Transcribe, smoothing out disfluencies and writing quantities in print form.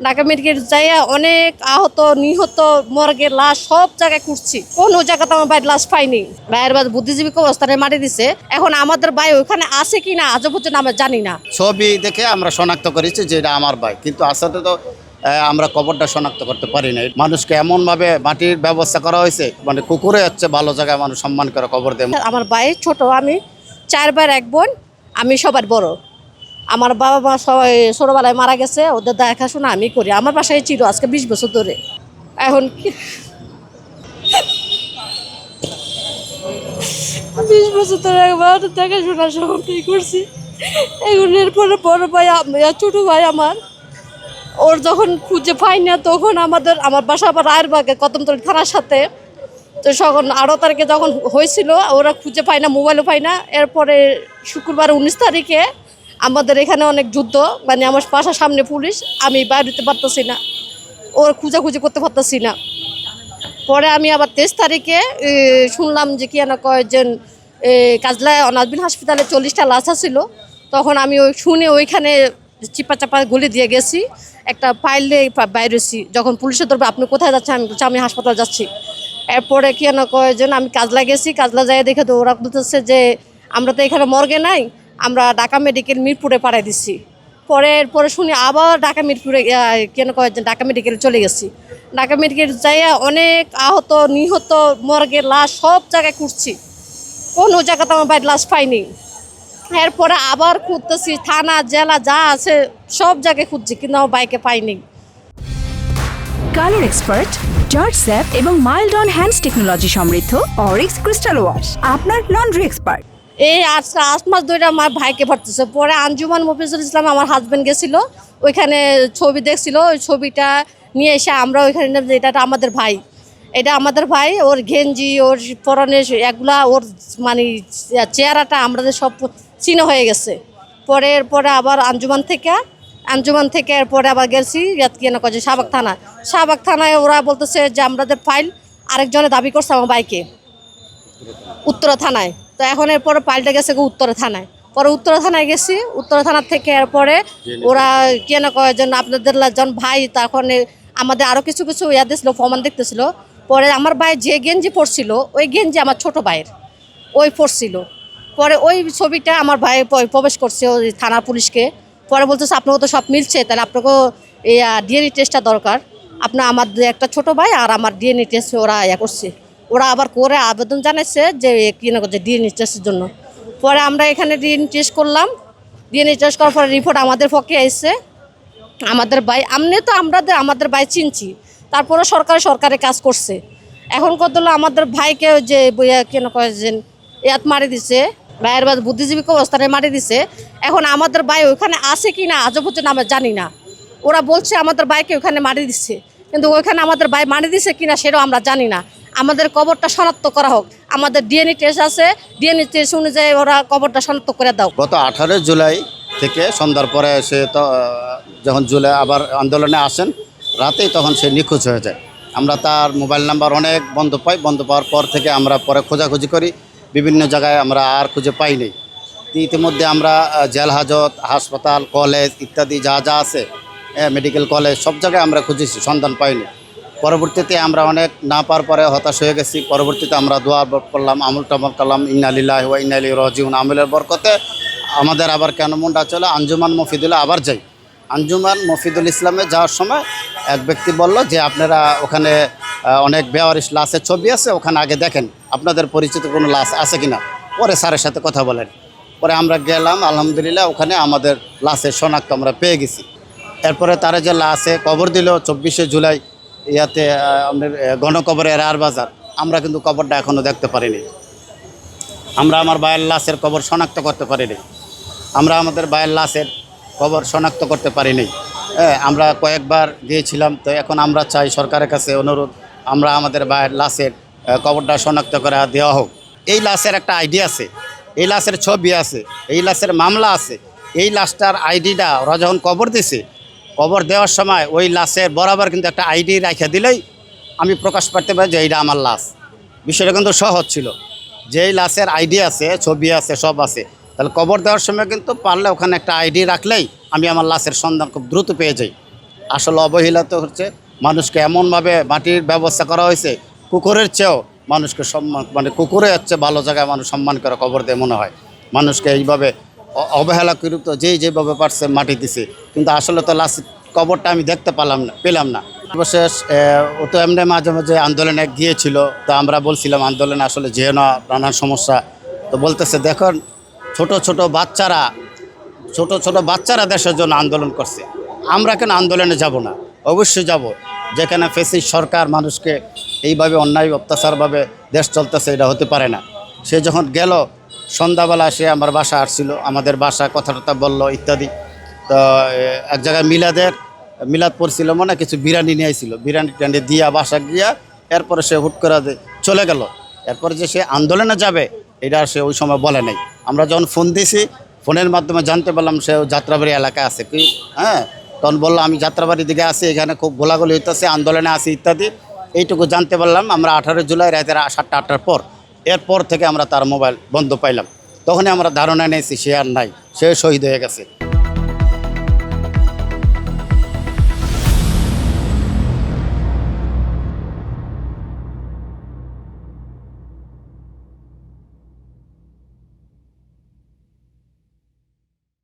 Dhaka medical যাইয়া অনেক আহত নিহত মর্গের লাশ সব জায়গায় খুঁজছি, কোনো জায়গাতে আমার ভাই লাশ পাইনি। ভাইয়ের বাদ বুদ্ধিজীবী কবরস্থানে মাটি দিছে। এখন আমাদের ভাই ওখানে আছে কিনা আজও পর্যন্ত আমরা জানি না। ছবি দেখে আমরা শনাক্ত করেছি যে এটা আমার ভাই, কিন্তু আসলে তো আমরা কবরটা শনাক্ত করতে পারি না। মানুষকে এমনভাবে মাটির ব্যবস্থা করা হয়েছে, মানে কুকুরে হচ্ছে ভালো জায়গায় মানুষ সম্মান করে কবর দেয়। আমার ভাই ছোট, আমি 4 ভাই 1 বোন, আমি সবার বড়। আমার বাবা মা সবাই ছোটবেলায় মারা গেছে, ওদের দেখাশোনা আমি করি। আমার বাসায় ছিল আজকে 20 বছর ধরে। এখন কি 20 বছর ধরে একবার দেখাশোনা সব আমি করছি। এখন এরপরে বড় ভাই ছোট ভাই আমার, ওর যখন খুঁজে পাই না তখন আমার বাসা আবার রায়েরবাগে কদমতলী থানার সাথে। তো তখন 18 তারিখে যখন হয়েছিল ওরা খুঁজে পায় না, মোবাইলও পায় না। এরপরে শুক্রবার 19 তারিখে আমাদের এখানে অনেক যুদ্ধ, মানে আমার বাসার সামনে পুলিশ, আমি বাইরে দিতে পারতেছি না, ওর খুঁজাখুঁজি করতে পারতেছি না। পরে আমি আবার 23 তারিখে শুনলাম যে কি না কয় যে কাজলায় অনাথবিন হাসপাতালে 40টা লাশ ছিল। তখন আমি শুনে ওইখানে চিপা চাপা গুলি দিয়ে গেছি, একটা ফাইলে বাইরেছি। যখন পুলিশে ধরবে আপনি কোথায় যাচ্ছেন, আমি বলছি আমি হাসপাতাল যাচ্ছি। এরপরে কি না কয় যে আমি কাজলা গেছি, কাজলা যাই দেখে তো ওরা বলতেছে যে আমরা তো এখানে মর্গে নাই, আমরা ঢাকা মেডিকেল মিরপুরে পাঠাই দিচ্ছি। পরে শুনি আবার ঢাকা মিরপুরে কেন কয় যে ঢাকা মেডিকেলে চলে গেছি। ঢাকা মেডিকেল যাইয়া অনেক আহত নিহত মর্গের লাশ সব জায়গায় খুঁজছি, কোনো জায়গাতে আমার ভাই লাশ পাইনি। এরপরে আবার খুঁজতেছি, থানা জেলা যা আছে সব জায়গায় খুঁজছি, কিন্তু আমার বাইকে পাইনি। কালার এক্সপার্ট, জর্জ স্যাপ এবং মাইল্ড অন হ্যান্ডস টেকনোলজি সমৃদ্ধ অরিক্স ক্রিস্টাল ওয়াশ আপনার লন্ড্রি এক্সপার্ট। এই 8 মাস ধরে আমার ভাইকে ভরতেছে। পরে আঞ্জুমান মফিজুল ইসলাম আমার হাজব্যান্ড গেছিল, ওইখানে ছবি দেখছিল, ওই ছবিটা নিয়ে এসে আমরা ওইখানে এটা আমাদের ভাই, এটা আমাদের ভাই। ওর গেঞ্জি, ওর পরনের এগুলা, ওর মানে চেহারাটা আমাদের সব চিনো হয়ে গেছে। পরে আবার আঞ্জুমান থেকে এরপরে আবার গেছি কেন কাজে শাহবাগ থানায় ওরা বলতেছে যে আমাদের ফাইল আরেকজনে দাবি করছে আমার ভাইকে উত্তরা থানায়। তো এখন এরপরে পাল্টে গেছে উত্তরা থানায়। পরে উত্তরা থানায় গেছি, উত্তরা থানার থেকে এরপরে ওরা কেন কয় যেন আপনাদের জন ভাই, তখন আমাদের আরও কিছু ইয়া দিয়েছিল, প্রমাণ দেখতেছিল। পরে আমার ভাই যে গেঞ্জি পরছিল ওই গেঞ্জি আমার ছোট ভাইয়ের ওই পরছিল। পরে ওই ছবিটা আমার ভাই প্রবেশ করছে ওই থানা পুলিশকে। পরে বলতেছে আপনাকে তো সব মিলছে, তাহলে আপনাকেও এই ডিএনএ টেস্টটা দরকার। আমার একটা ছোট ভাই আর আমার ডিএনএ টেস্ট ওরা করছে, ওরা আবার করে আবেদন জানাইছে যে কি না করছে ডিএনএ টেস্টের জন্য। পরে আমরা এখানে ডিএনএ টেস্ট করলাম, ডিএনএ টেস্ট করার পরে রিপোর্ট আমাদের পক্ষে এসছে। আমাদের ভাই আমনে তো আমাদের ভাই চিনছি, তারপরে সরকারের কাজ করছে। এখন কত হলো আমাদের ভাইকে যে বইয়া কেন কয় যে ইয়াত মারি দিছে, ভাইয়ের বাদ বুদ্ধিজীবী কবরস্থানে মারি দিছে। এখন আমাদের ভাই ওইখানে আছে কি না আজও পর্যন্ত আমরা জানি না। ওরা বলছে আমাদের ভাইকে ওখানে মারি দিচ্ছে, কিন্তু ওইখানে আমাদের ভাই মারি দিছে কিনা সেটাও আমরা জানি না। আমাদের কবরটা শনাক্ত করা হোক, আমাদের ডিএনএ টেস্ট আছে, ডিএনএ টেস্ট অনুযায়ী ওরা কবরটা শনাক্ত করে দাও। গত 18 জুলাই থেকে সন্ধ্যার পরে সে তো যখন জুলাই আবার আন্দোলনে আসেন রাতেই, তখন সে নিখোঁজ হয়ে যায়। আমরা তার মোবাইল নাম্বার অনেক বন্ধ পাওয়ার পর থেকে আমরা পরে খোঁজাখুঁজি করি, বিভিন্ন জায়গায় আমরা আর খুঁজে পাইনি। ইতিমধ্যে আমরা জেল হাজত, হাসপাতাল, কলেজ ইত্যাদি যা আছে, মেডিকেল কলেজ সব জায়গায় আমরা খুঁজেছি, সন্ধান পাইনি। পরবর্তীতে আমরা অনেক না পাওয়ার পরে হতাশ হয়ে গেছি। পরবর্তীতে আমরা দোয়া করলাম, আমল টামল করলাম, ইন্না লিল্লাহি ওয়া ইন্না ইলাইহি রাজিউন। আমলের বরকতে আমাদের আবার কেন মনটা চলে আঞ্জুমান মফিদুল্লাহ আবার যাই। আঞ্জুমান মফিদুল ইসলামে যাওয়ার সময় এক ব্যক্তি বলল যে আপনারা ওখানে অনেক বেওয়ারিশ লাশের ছবি আছে, ওখানে আগে দেখেন আপনাদের পরিচিত কোনো লাশ আছে কিনা। পরে স্যারের সাথে কথা বলেন। পরে আমরা গেলাম, আলহামদুলিল্লাহ ওখানে আমাদের লাশের শনাক্ত আমরা পেয়ে গেছি। এরপরে তারা যে লাশে কবর দিল 24শে জুলাই ইয়াতে আমাদের গণকবরে রার বাজার, আমরা কিন্তু কবরটা এখনও দেখতে পারিনি। আমরা আমার ভাইয়ের লাশের কবর শনাক্ত করতে পারিনি। আমরা আমাদের ভাইয়ের লাশের কবর শনাক্ত করতে পারিনি। আমরা কয়েকবার গিয়েছিলাম। তো এখন আমরা চাই সরকারের কাছে অনুরোধ, আমরা আমাদের ভাইয়ের লাশের কবরটা শনাক্ত করে দেওয়া হোক। এই লাশের একটা আইডি আছে, এই লাশের ছবি আছে, এই লাশের মামলা আছে। এই লাশটার আইডিটা ওরা যখন কবর দিছে, কবর দেওয়ার সময় ওই লাশের বরাবর কিন্তু একটা আইডি রাখা দিলেই আমি প্রকাশ করতে পারি যে এইটা আমার লাশ। বিষয়টা কিন্তু সহজ ছিল, যে এই লাশের আইডি আছে, ছবি আছে, সব আছে। তাহলে কবর দেওয়ার সময় কিন্তু পারলে ওখানে একটা আইডি রাখলেই আমি আমার লাশের সন্ধান খুব দ্রুত পেয়ে যাই। আসলে অবহেলা তো হচ্ছে, মানুষকে এমনভাবে মাটির ব্যবস্থা করা হয়েছে কুকুরের চেয়েও মানুষকে সম্মান, মানে কুকুরে হচ্ছে ভালো জায়গায় মানুষ সম্মান করে কবর দিয়ে মনে হয়। মানুষকে এইভাবে অবহেলা করে তো যেভাবে পারছে মাটি দিছে, কিন্তু আসলে তো লাস্ট কবরটা আমি দেখতে পেলাম না। সর্বশেষ ও তো এমনি মাঝে মাঝে আন্দোলনে গিয়েছিল, তো আমরা বলছিলাম আন্দোলনে আসলে যেও না, নানান সমস্যা। তো বলতেছে দেখুন ছোট ছোট বাচ্চারা দেশের জন্য আন্দোলন করছে, আমরা কেন আন্দোলনে যাব না? অবশ্যই যাব। যেখানে ফেসিস্ট সরকার মানুষকে এইভাবে অন্যায় অত্যাচারভাবে দেশ চলতেছে, এটা হতে পারে না। সে যখন গেল সন্ধ্যাবেলা সে আমার বাসা আসছিল, আমাদের বাসা কথাটা বলল ইত্যাদি। তো এক জায়গায় মিলাদ পড়ছিল, মানে কিছু বিরিয়ানি নিয়ে আইছিল, বিরিয়ানি টিরানি দিয়া বাসা গিয়া এরপরে সে হুট করে চলে গেল। এরপরে যে সে আন্দোলনে যাবে এটা সে ওই সময় বলে নাই। আমরা যখন ফোন দিয়েছি, ফোনের মাধ্যমে জানতে পারলাম সে যাত্রাবাড়ি এলাকায় আছে কি, হ্যাঁ। তখন বললো আমি যাত্রাবাড়ির দিকে আসি, এখানে খুব গোলাগুলি হইতেছে, আন্দোলনে আসি ইত্যাদি। এইটুকু জানতে পারলাম আমরা 18 জুলাই রাতের 7টা 8টার পর। এরপর থেকে আমরা তার মোবাইল বন্ধ পাইলাম। তখনই আমরা ধারণা নিয়েছি সে আর নাই, সে শহীদ হয়ে গেছে।